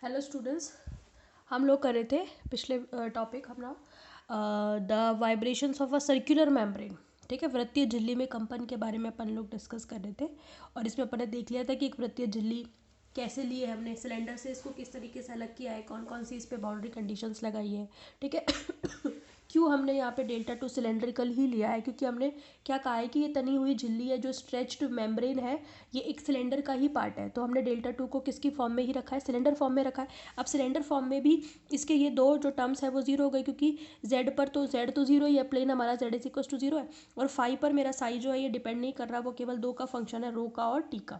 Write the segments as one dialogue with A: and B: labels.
A: Hello students, हम लोग कर रहे थे पिछले टॉपिक अपना the vibrations of a circular membrane. ठीक है, वृत्तीय झिल्ली में कंपन के बारे में अपन लोग डिस्कस कर रहे थे और इसमें अपन ने देख लिया था कि एक वृत्तीय झिल्ली कैसे ली है हमने, सिलेंडर से इसको किस तरीके से अलग किया है, कौन कौन सी इस पे बाउंड्री कंडीशंस लगाई है। ठीक है क्यों हमने यहाँ पे डेल्टा टू सिलेंड्रिकल ही लिया है, क्योंकि हमने क्या कहा है कि ये तनी हुई झिल्ली है जो स्ट्रेच्ड मेम्ब्रेन है, ये एक सिलेंडर का ही पार्ट है। तो हमने डेल्टा टू को किसकी फॉर्म में ही रखा है, सिलेंडर फॉर्म में रखा है। अब सिलेंडर फॉर्म में भी इसके ये दो जो टर्म्स है वो जीरो हो गए, क्योंकि जेड पर तो जेड तो जीरो ही है, प्लेन हमारा Z is equal to zero है, और फाई पर मेरा साई जो है ये डिपेंड नहीं कर रहा, वो केवल दो का फंक्शन है, रो का और टी का।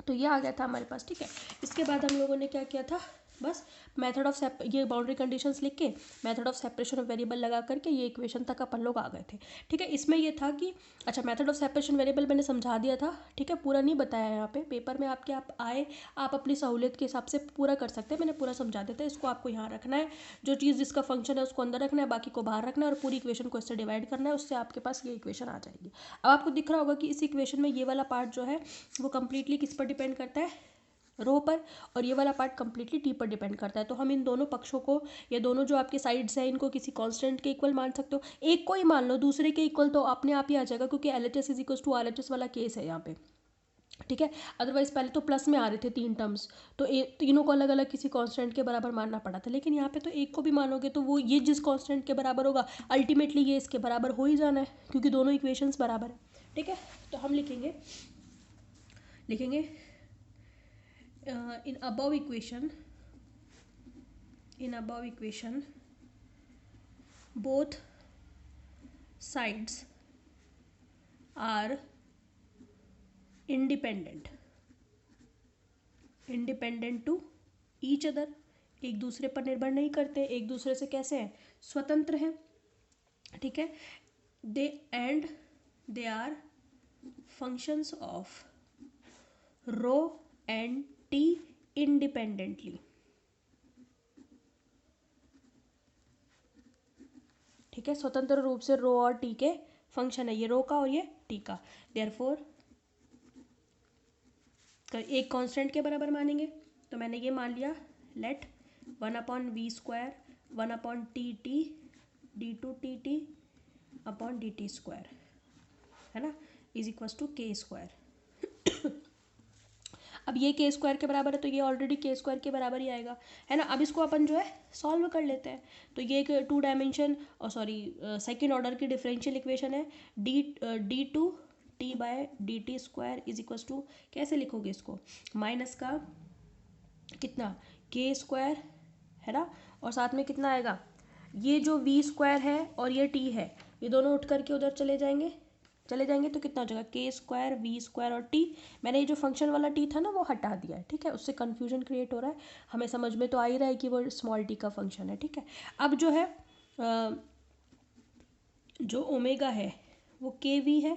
A: तो ये आ गया था हमारे पास। ठीक है, इसके बाद हम लोगों ने क्या किया था, बस मेथड ऑफ ये बाउंड्री कंडीशंस लिख के method of separation of variable लगा करके ये इक्वेशन तक अपन लोग आ गए थे। ठीक है, इसमें ये था कि अच्छा मेथड ऑफ सेपरेशन वेरिएबल मैंने समझा दिया था। ठीक है, पूरा नहीं बताया यहाँ पे, पेपर में आपके आप आए, आप अपनी सहूलियत के हिसाब से पूरा कर सकते हैं, मैंने पूरा समझा दिया था। इसको आपको यहाँ रखना है, जो चीज़ जिसका फंक्शन है उसको अंदर रखना है, बाकी को बाहर रखना है, और पूरी इक्वेशन को इससे डिवाइड करना है, उससे आपके पास ये इक्वेशन आ जाएगी। अब आपको दिख रहा होगा कि इस इक्वेशन में ये वाला पार्ट जो है वो कंप्लीटली किस पर डिपेंड करता है, रो पर, और ये वाला पार्ट कंप्लीटली टी पर डिपेंड करता है। तो हम इन दोनों पक्षों को, ये दोनों जो आपके साइड्स हैं, इनको किसी कांस्टेंट के इक्वल मान सकते हो। एक को ही मान लो, दूसरे के इक्वल तो अपने आप ही आ जाएगा, क्योंकि L H S is equal to R H S वाला केस है यहाँ पे। ठीक है, अदरवाइज पहले तो प्लस में आ रहे थे तीन टर्म्स, तो तीनों को अलग अलग किसी कांस्टेंट के बराबर मानना पड़ा था, लेकिन यहाँ पे तो एक को भी मानोगे तो वो ये जिस कांस्टेंट के बराबर होगा अल्टीमेटली ये इसके बराबर हो ही जाना है, क्योंकि दोनों इक्वेशंस बराबर है। ठीक है, तो हम लिखेंगे in above equation both sides are independent to each other, एक दूसरे पर निर्भर नहीं करते, एक दूसरे से कैसे हैं, स्वतंत्र हैं। ठीक है, they are functions of rho and t independently। ठीक है, स्वतंत्र रूप से रो और टी के फंक्शन है, ये रो का और ये टी का। देयरफॉर एक कांस्टेंट के बराबर मानेंगे, तो मैंने ये मान लिया, late 1/v², 1/tt, d2tt upon dt², है ना, इज इक्वल टू k²। अब ये k² के बराबर है, तो ये ऑलरेडी k² के बराबर ही आएगा, है ना। अब इसको अपन जो है सॉल्व कर लेते हैं। तो ये एक टू डायमेंशन सेकेंड ऑर्डर की डिफरेंशियल इक्वेशन है, d2t/dt² इज इक्वल टू, कैसे लिखोगे इसको, माइनस का कितना k², है ना, और साथ में कितना आएगा, ये जो v² है और ये t है, ये दोनों उठ करके उधर चले जाएंगे, तो कितना हो जाएगा k² v² और t। मैंने ये जो फंक्शन वाला t था ना वो हटा दिया है। ठीक है, उससे कन्फ्यूजन क्रिएट हो रहा है, हमें समझ में तो आ ही रहा है कि वो स्मॉल t का फंक्शन है। ठीक है, अब जो है जो ओमेगा है वो kv है,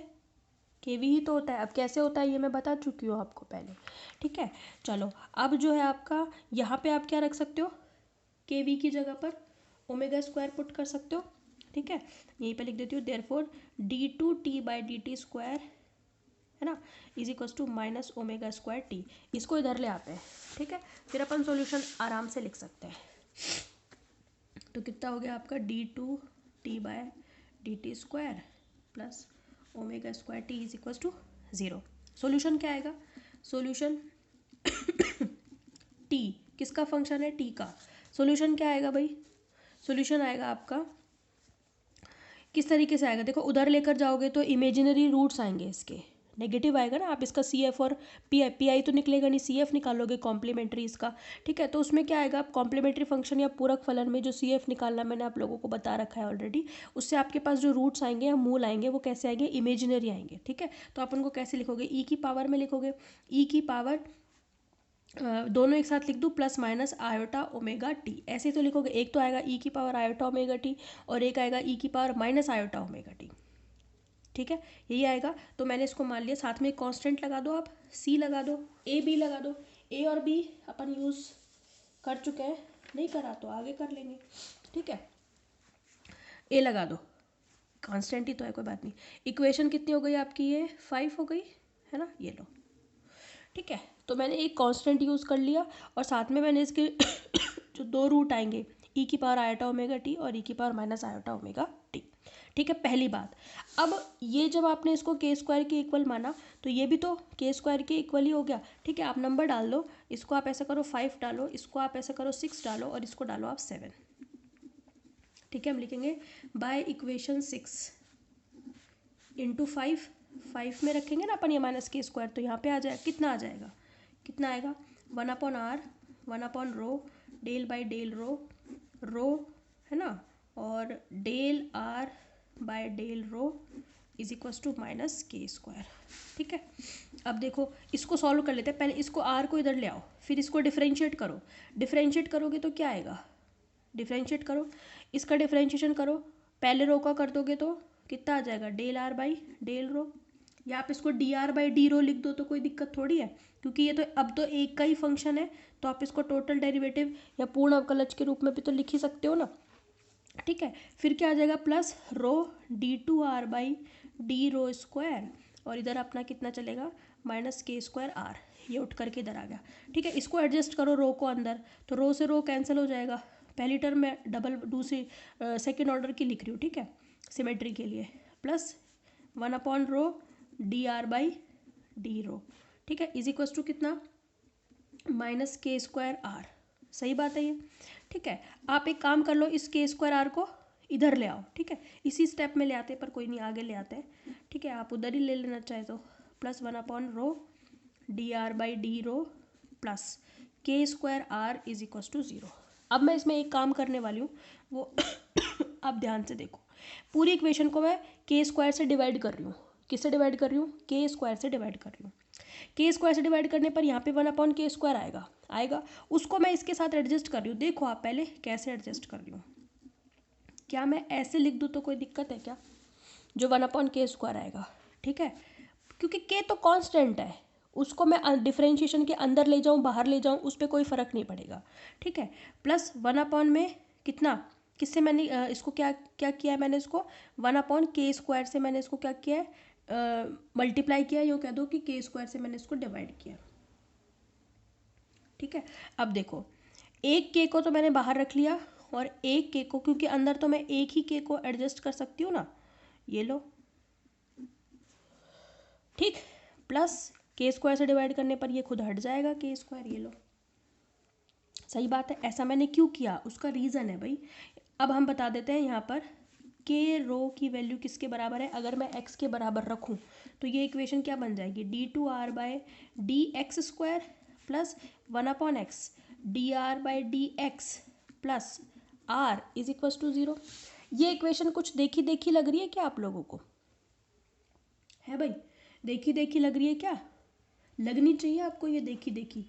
A: kv ही तो होता है। अब कैसे होता है ये मैं बता चुकी हूँ आपको पहले। ठीक है, चलो अब जो है आपका यहाँ पे आप क्या रख सकते हो, kv की जगह पर ओमेगा² पुट कर सकते हो। ठीक है, यहीं पे लिख देती हूँ, देयरफॉर d2t/dt², है ना, इज इक्वल टू माइनस ओमेगा²t। इसको इधर ले आते हैं। ठीक है, फिर अपन सॉल्यूशन आराम से लिख सकते हैं। तो कितना हो गया आपका d2t/dt² plus omega is equal to 0। Solution क्या आएगा, सॉल्यूशन t किसका फंक्शन है, t का। सॉल्यूशन क्या आएगा भाई, सॉल्यूशन आएगा आपका किस तरीके से आएगा, देखो उधर लेकर जाओगे तो इमेजिनरी रूट्स आएंगे, इसके नेगेटिव आएगा ना, आप इसका सी एफ और पी आई तो निकलेगा नहीं, सी एफ निकालोगे कॉम्प्लीमेंट्री इसका। ठीक है, तो उसमें क्या आएगा, आप कॉम्प्लीमेंट्री फंक्शन या पूरक फलन में जो सी एफ निकालना मैंने आप लोगों को बता रखा है ऑलरेडी, उससे आपके पास जो रूट्स आएंगे या मूल आएंगे वो कैसे आएंगे, इमेजिनरी आएंगे। ठीक है, तो आप उनको कैसे लिखोगे, ई की पावर में लिखोगे, ई की पावर दोनों एक साथ लिख दूँ, plus minus iota omega T, ऐसे तो लिखोगे। एक तो आएगा ई की पावर आयोटा ओमेगा टी और एक आएगा ई की power minus iota omega T. ठीक है, यही आएगा। तो मैंने इसको मान लिया, साथ में कांस्टेंट लगा दो, आप सी लगा दो, ए बी लगा दो। ए और बी अपन यूज़ कर चुके हैं, नहीं करा तो आगे कर लेंगे। ठीक है, ए लगा दो, कांस्टेंट ही तो है, कोई बात नहीं। इक्वेशन कितनी हो गई आपकी, ये 5 हो गई, है ना, ये लो। ठीक है, तो मैंने एक कांस्टेंट यूज़ कर लिया और साथ में मैंने इसके जो दो रूट आएंगे ई की पावर आयोटा ओमेगा टी और ई की power minus iota omega T. ठीक है, पहली बात। अब ये जब आपने इसको के स्क्वायर के इक्वल माना तो ये भी तो के स्क्वायर के इक्वल ही हो गया। ठीक है, आप नंबर डाल दो, इसको आप ऐसा करो 5 डालो, इसको आप ऐसा करो 6 डालो और इसको डालो आप 7। ठीक है, हम लिखेंगे बाय इक्वेशन 6 इंटू 5 में रखेंगे ना अपन ये माइनस के स्क्वायर, तो यहाँ पे आ जाएगा, कितना आ जाएगा, कितना आएगा 1/r 1/ rho del by del rho है ना, और del R by del rho is equals to minus के स्क्वायर। ठीक है, अब देखो इसको सॉल्व कर लेते हैं। पहले इसको आर को इधर ले आओ, फिर इसको डिफरेंशिएट करो। डिफरेंशिएट करोगे तो क्या आएगा, डिफरेंशिएट करो, इसका डिफरेंशिएशन करो, पहले रो का कर दोगे तो कितना आ जाएगा del R by del rho, या आप इसको D are by D rho लिख दो तो कोई दिक्कत थोड़ी है, क्योंकि ये तो अब तो एक का ही फंक्शन है, तो आप इसको टोटल डेरिवेटिव या पूर्ण अवकलज के रूप में भी तो लिख ही सकते हो ना। ठीक है, फिर क्या आ जाएगा plus rho d2r by D rho square, और इधर अपना कितना चलेगा माइनस के स्क्वायर आर, ये उठ करके इधर आ गया। ठीक है, इसको एडजस्ट करो रो को अंदर, तो रो से रो कैंसिल हो जाएगा। पहली टर्म में डबल दूसरी सेकेंड ऑर्डर की लिख रही हूँ, ठीक है, सिमेट्री के लिए, प्लस 1/रो d are by D rho. ठीक है, इज इक्वल्स टू कितना माइनस के स्क्वायर आर। सही बात है ये। ठीक है, आप एक काम कर लो, इस के स्क्वायर आर को इधर ले आओ। ठीक है, इसी स्टेप में ले आते पर कोई नहीं, आगे ले आते हैं। ठीक है, आप उधर ही ले लेना चाहे तो, प्लस 1/रो d are by D rho plus k square r is equals to 0। अब मैं इसमें एक काम करने वाली हूँ, वो आप ध्यान से देखो, पूरी इक्वेशन को मैं के स्क्वायर से डिवाइड कर रही हूँ। किससे डिवाइड कर रही हूँ, के स्क्वायर से डिवाइड कर रही हूँ। के स्क्वायर से डिवाइड करने पर यहाँ पे 1/के स्क्वायर आएगा, उसको मैं इसके साथ एडजस्ट कर रही हूँ। देखो आप पहले कैसे एडजस्ट कर रही हूँ, क्या मैं ऐसे लिख दूँ तो कोई दिक्कत है क्या, जो 1/के स्क्वायर आएगा। ठीक है, क्योंकि के तो कांस्टेंट है, उसको मैं डिफरेंशिएशन के अंदर ले जाऊँ बाहर ले जाऊँ उस पर कोई फ़र्क नहीं पड़ेगा। ठीक है, प्लस 1/ में कितना, किससे मैंने इसको क्या क्या किया है, मैंने इसको 1/के स्क्वायर से मैंने इसको क्या किया है, मल्टीप्लाई किया, यूँ कह दो कि के स्क्वायर से मैंने इसको डिवाइड किया। ठीक है, अब देखो एक के को तो मैंने बाहर रख लिया, और एक के को, क्योंकि अंदर तो मैं एक ही के को एडजस्ट कर सकती हूँ ना, ये लो। ठीक, प्लस के स्क्वायर से डिवाइड करने पर ये खुद हट जाएगा के स्क्वायर, ये लो। सही बात है, ऐसा मैंने क्यों किया, उसका रीज़न है भाई। अब हम बता देते हैं यहाँ पर के रो की वैल्यू किसके बराबर है, अगर मैं x के बराबर रखूँ तो ये इक्वेशन क्या बन जाएगी, d2r by D X square plus 1/x D are by D X plus R is equals to 0। ये इक्वेशन कुछ देखी देखी लग रही है क्या आप लोगों को, है भाई, देखी देखी लग रही है क्या, लगनी चाहिए आपको ये देखी देखी।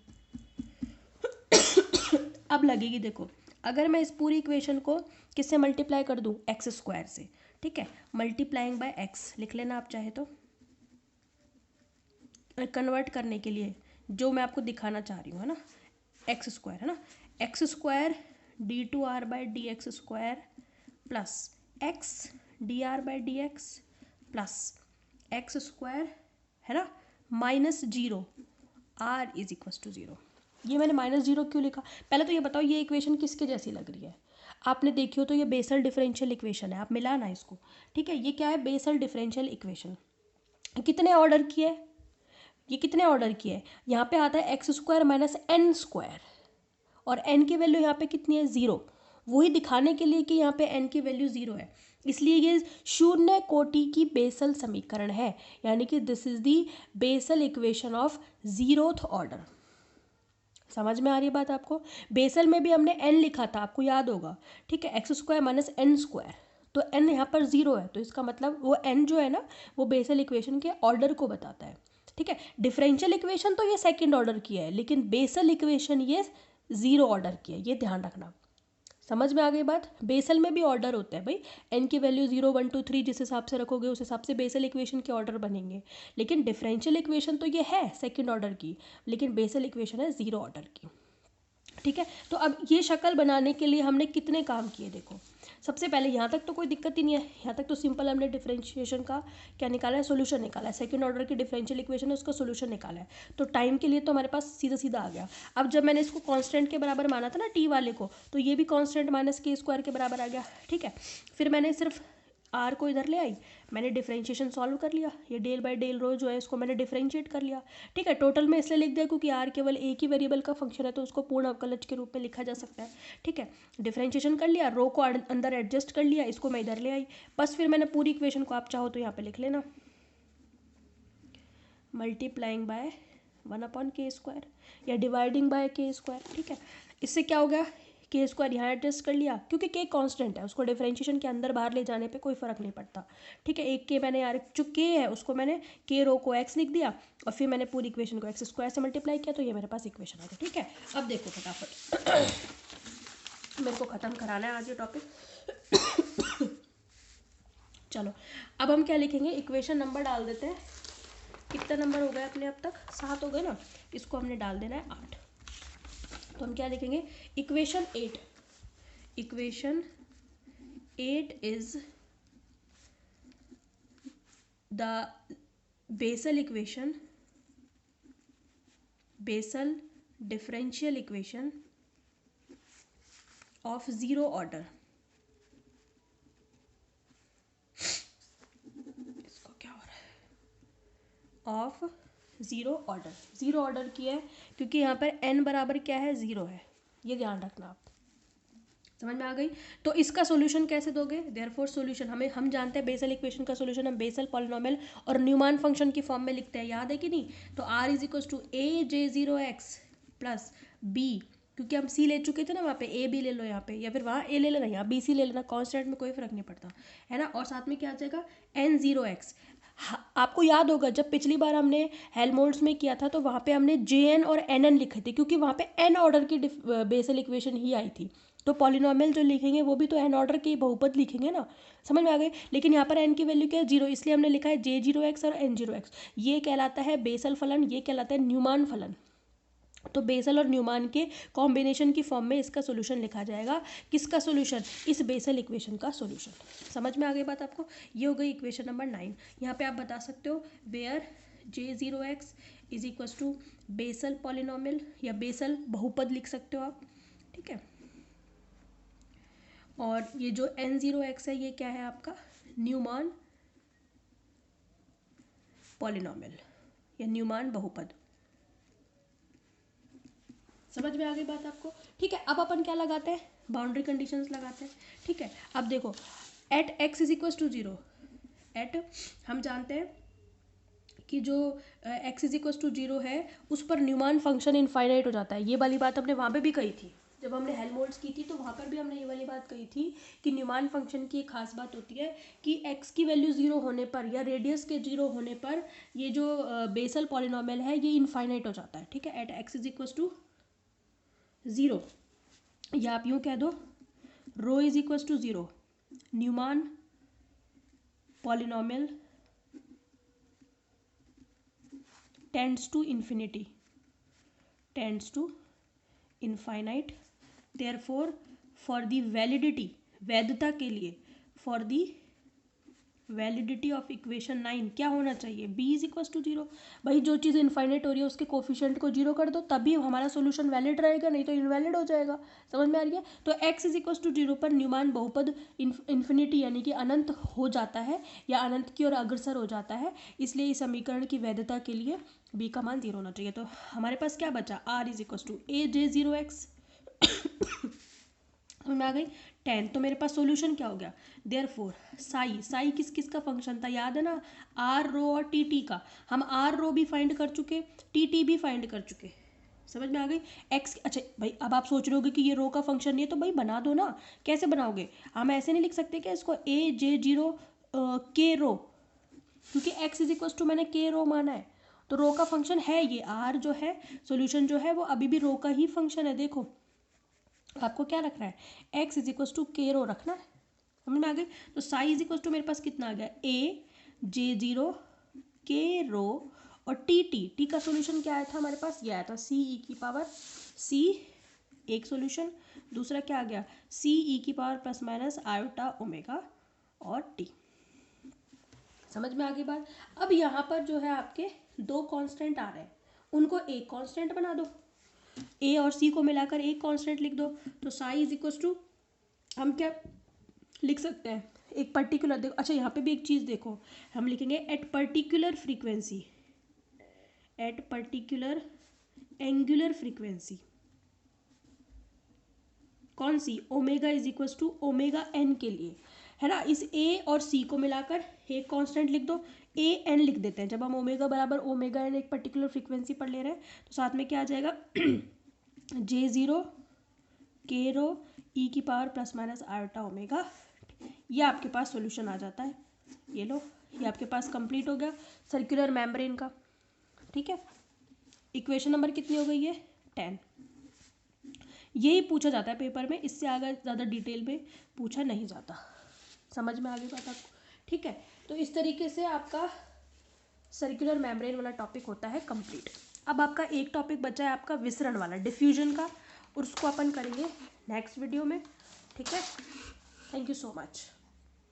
A: अब लगेगी, देखो अगर मैं इस पूरी इक्वेशन को किससे मल्टीप्लाई कर दूं, एक्स स्क्वायर से। ठीक है, मल्टीप्लाइंग बाय एक्स लिख लेना आप चाहे तो, कन्वर्ट करने के लिए जो मैं आपको दिखाना चाह रही हूँ, है ना, एक्स स्क्वायर है ना, X square d2r by D X square plus X D are by D X plus X square है ना minus 0 R is equals to 0। ये मैंने -0 क्यों लिखा, पहले तो ये बताओ ये इक्वेशन किसके जैसी लग रही है, आपने देखी हो तो ये बेसल डिफरेंशियल इक्वेशन है, आप मिलाना इसको। ठीक है, ये क्या है, बेसल डिफरेंशियल इक्वेशन। कितने ऑर्डर की है, ये कितने ऑर्डर की है, यहाँ पे आता है X square minus N square, और एन की वैल्यू यहाँ पे कितनी है 0, वही दिखाने के लिए कि यहाँ पे एन की वैल्यू 0 है, इसलिए ये शून्य कोटि की बेसल समीकरण है, यानी कि this is the Bessel equation of 0th order. समझ में आ रही है बात आपको, बेसल में भी हमने n लिखा था, आपको याद होगा। ठीक है, X square minus N square, तो n यहाँ पर 0 है, तो इसका मतलब वो n जो है ना वो बेसल इक्वेशन के ऑर्डर को बताता है। ठीक है, डिफरेंशियल इक्वेशन तो ये सेकंड ऑर्डर की है, लेकिन बेसल इक्वेशन ये 0 ऑर्डर की है, ये ध्यान रखना। समझ में आ गई बात, बेसल में भी ऑर्डर होता है भाई, n की वैल्यू 0 1 2 3 जिस हिसाब से रखोगे उस हिसाब से बेसल इक्वेशन के ऑर्डर बनेंगे, लेकिन डिफरेंशियल इक्वेशन तो ये है सेकंड ऑर्डर की, लेकिन बेसल इक्वेशन है 0 ऑर्डर की। ठीक है, तो अब ये शक्ल बनाने के लिए हमने कितने काम किए देखो, सबसे पहले यहाँ तक तो कोई दिक्कत ही नहीं है, यहाँ तक तो सिंपल हमने डिफरेंशिएशन का क्या निकाला है, सोल्यूशन निकाला है, सेकंड ऑर्डर की डिफरेंशियल इक्वेशन है उसका सोल्यूशन निकाला है। तो टाइम के लिए तो हमारे पास सीधा सीधा आ गया। अब जब मैंने इसको कांस्टेंट के बराबर माना था ना टी वाले को, तो ये भी कांस्टेंट माइनस के स्क्वायर के बराबर आ गया, ठीक है। फिर मैंने सिर्फ आर को इधर ले आई, मैंने डिफरेंशिएशन सॉल्व कर लिया, ये डेल बाय डेल रो जो है इसको मैंने डिफरेंशिएट कर लिया, ठीक है। टोटल में इसलिए लिख दिया क्योंकि आर केवल एक ही वेरिएबल का फंक्शन है, तो उसको पूर्ण अवकलज के रूप में लिखा जा सकता है, ठीक है। डिफरेंशिएशन कर लिया, रो को अंदर एडजस्ट कर लिया, इसको मैं इधर ले आई, बस फिर मैंने पूरी इक्वेशन को, आप चाहो तो यहाँ पे लिख लेना, मल्टीप्लाइंग बाय 1/k² या डिवाइडिंग बाय k², ठीक है। इससे क्या हो गया, के स्क्वायर यहाँ एडजस्ट कर लिया, क्योंकि के कांस्टेंट है, उसको डिफरेंशिएशन के अंदर बाहर ले जाने पे कोई फर्क नहीं पड़ता, ठीक है। एक के मैंने यार जो के है उसको मैंने के रो को एक्स लिख दिया, और फिर मैंने पूरी इक्वेशन को x² से मल्टीप्लाई किया, तो ये मेरे पास इक्वेशन आ गई, ठीक है। अब देखो फटाफट मेरे को ख़त्म कराना है आज ये टॉपिक। चलो अब हम क्या लिखेंगे, इक्वेशन नंबर डाल देते हैं। कितना नंबर हो गए अपने अब तक, 7 हो गए ना, इसको हमने डाल देना है 8। तो हम क्या लिखेंगे, equation 8, equation 8 is the Bessel equation, Bessel differential equation of zero order. इसको क्या हो रहा है, of zero order, zero order की है क्योंकि यहाँ पर n बराबर क्या है, 0 है, ये ध्यान रखना आप, समझ में आ गई। तो इसका सॉल्यूशन कैसे दोगे, देयरफॉर सॉल्यूशन हम जानते हैं बेसल इक्वेशन का सॉल्यूशन हम बेसल पॉलिनोमियल और न्यूमान फंक्शन की फॉर्म में लिखते हैं, याद है कि नहीं। तो r = aj0x प्लस b, क्योंकि हम c ले चुके थे ना वहाँ पे, a b ले लो यहाँ पे, या फिर वहाँ a ले लेना, यहाँ b c ले लेना, कांस्टेंट में कोई फर्क नहीं पड़ता है ना। और साथ में क्या आ जाएगा, n0x। आपको याद होगा जब पिछली बार हमने हेल्महोल्ट्ज में किया था तो वहाँ पे हमने jn और nn लिखे थे, क्योंकि वहाँ पे n ऑर्डर की बेसल इक्वेशन ही आई थी। तो पॉलिनोमियल जो लिखेंगे वो भी तो n ऑर्डर के बहुपद लिखेंगे ना, समझ में आ गए। लेकिन यहाँ पर n की वैल्यू क्या है, 0, इसलिए हमने लिखा है j0x और n0x। ये कहलाता है बेसल फलन, ये कहलाता है न्यूमान फलन। तो बेसल और न्यूमान के कॉम्बिनेशन की फॉर्म में इसका सॉल्यूशन लिखा जाएगा। किसका सॉल्यूशन, इस बेसल इक्वेशन का सॉल्यूशन। समझ में आ गई बात आपको। ये हो गई इक्वेशन नंबर 9। यहाँ पे आप बता सकते हो where j0x is equals to Bessel polynomial या बेसल बहुपद लिख सकते हो आप, ठीक है। और ये जो n0x है ये क्या है आपका, न्यूमान पॉलिनोमियल या न्यूमान बहुपद। समझ में आ गई बात आपको, ठीक है। अब अपन क्या लगाते हैं, बाउंड्री कंडीशंस लगाते हैं, ठीक है। अब देखो at x is equal to 0, at हम जानते हैं कि जो x इज इक्वल टू 0 है उस पर न्यूमान फंक्शन इनफाइनाइट हो जाता है। ये वाली बात हमने वहाँ पे भी कही थी, जब हमने हेल्महोल्ट्ज की थी तो वहाँ पर भी हमने ये वाली बात कही थी कि न्यूमान फंक्शन की एक खास बात होती है कि x की वैल्यू 0 होने पर या रेडियस के 0 होने पर ये जो बेसल पॉलिनोमियल है ये इनफाइनाइट हो जाता है, ठीक है। At x is equal to 0, या आप यूँ कह दो rho is equal to 0, Neumann polynomial tends to infinity, tends to infinite. Therefore for the validity, वैधता के लिए, for the validity of equation 9 क्या होना चाहिए, b इज इक्वल टू 0। भाई जो चीज़ इनफाइनाइट हो रही है उसके कोफिशिएंट को 0 कर दो, तभी हमारा सोल्यूशन वैलिड रहेगा, नहीं तो इनवैलिड हो जाएगा। समझ में आ रही है। तो x इज इक्वल टू 0 पर न्यूमान बहुपद इन्फिनिटी यानी कि अनंत हो जाता है या अनंत की ओर अग्रसर हो जाता है, इसलिए इस समीकरण की वैधता के लिए b का मान 0 होना चाहिए। तो हमारे पास क्या बचा, r is equal to aj0x, समझ में आ गई 10। तो मेरे पास सॉल्यूशन क्या हो गया, देयरफॉर साई किस किस का फंक्शन था, याद है ना, आर रो और टी टी का। हम आर रो भी फाइंड कर चुके, टी टी भी फाइंड कर चुके, समझ में आ गई। एक्स, अच्छा भाई अब आप सोच रहे होगे कि ये रो का फंक्शन नहीं है, तो भाई बना दो ना। कैसे बनाओगे, हम ऐसे नहीं लिख सकते क्या इसको aj0 के रो, क्योंकि x इज इक्वल टू मैंने के रो माना है, तो रो का फंक्शन है ये। आर जो है सॉल्यूशन जो है वो अभी भी रो का ही फंक्शन है। देखो आपको क्या रखना है, x इज इक्वल टू के रो रखना है, समझ में आ गई। तो साई इज इक्वल टू मेरे पास कितना आ गया, aj0 के रो, और टी का सॉल्यूशन क्या आया था हमारे पास, ये आया था c e की पावर c एक सॉल्यूशन। दूसरा क्या आ गया, सी ई की power plus minus iota omega और टी। समझ में आ गई बात। अब यहाँ पर जो है आपके दो कांस्टेंट आ रहे हैं, उनको एक कांस्टेंट बना दो, ए और सी को मिलाकर एक कांस्टेंट लिख दो। तो साई इज इक्वल टू हम क्या लिख सकते हैं, एक पर्टिकुलर देखो, अच्छा यहाँ पे भी एक चीज़ देखो, हम लिखेंगे at particular frequency, at particular angular frequency, कौन सी, omega is equal to omega n के लिए, है ना। इस ए और सी को मिलाकर एक कांस्टेंट लिख दो, ए एन लिख देते हैं। जब हम ओमेगा बराबर ओमेगा एन एक पर्टिकुलर फ्रीक्वेंसी पर ले रहे हैं तो साथ में क्या आ जाएगा, जे ज़ीरो के रो ई की power plus minus iota omega. ये आपके पास सॉल्यूशन आ जाता है। ये लो, ये आपके पास कंप्लीट हो गया सर्कुलर मेम्ब्रेन का। ठीक है, इक्वेशन नंबर कितनी हो गई है, 10। यही पूछा जाता है पेपर में, इससे आगे ज़्यादा डिटेल में पूछा नहीं जाता। समझ में आ गई बात आपको। ठीक है, तो इस तरीके से आपका सर्कुलर मेम्ब्रेन वाला टॉपिक होता है कंप्लीट। अब आपका एक टॉपिक बचा है आपका विसरण वाला, डिफ्यूजन का, और उसको अपन करेंगे नेक्स्ट वीडियो में। ठीक है, थैंक यू सो मच।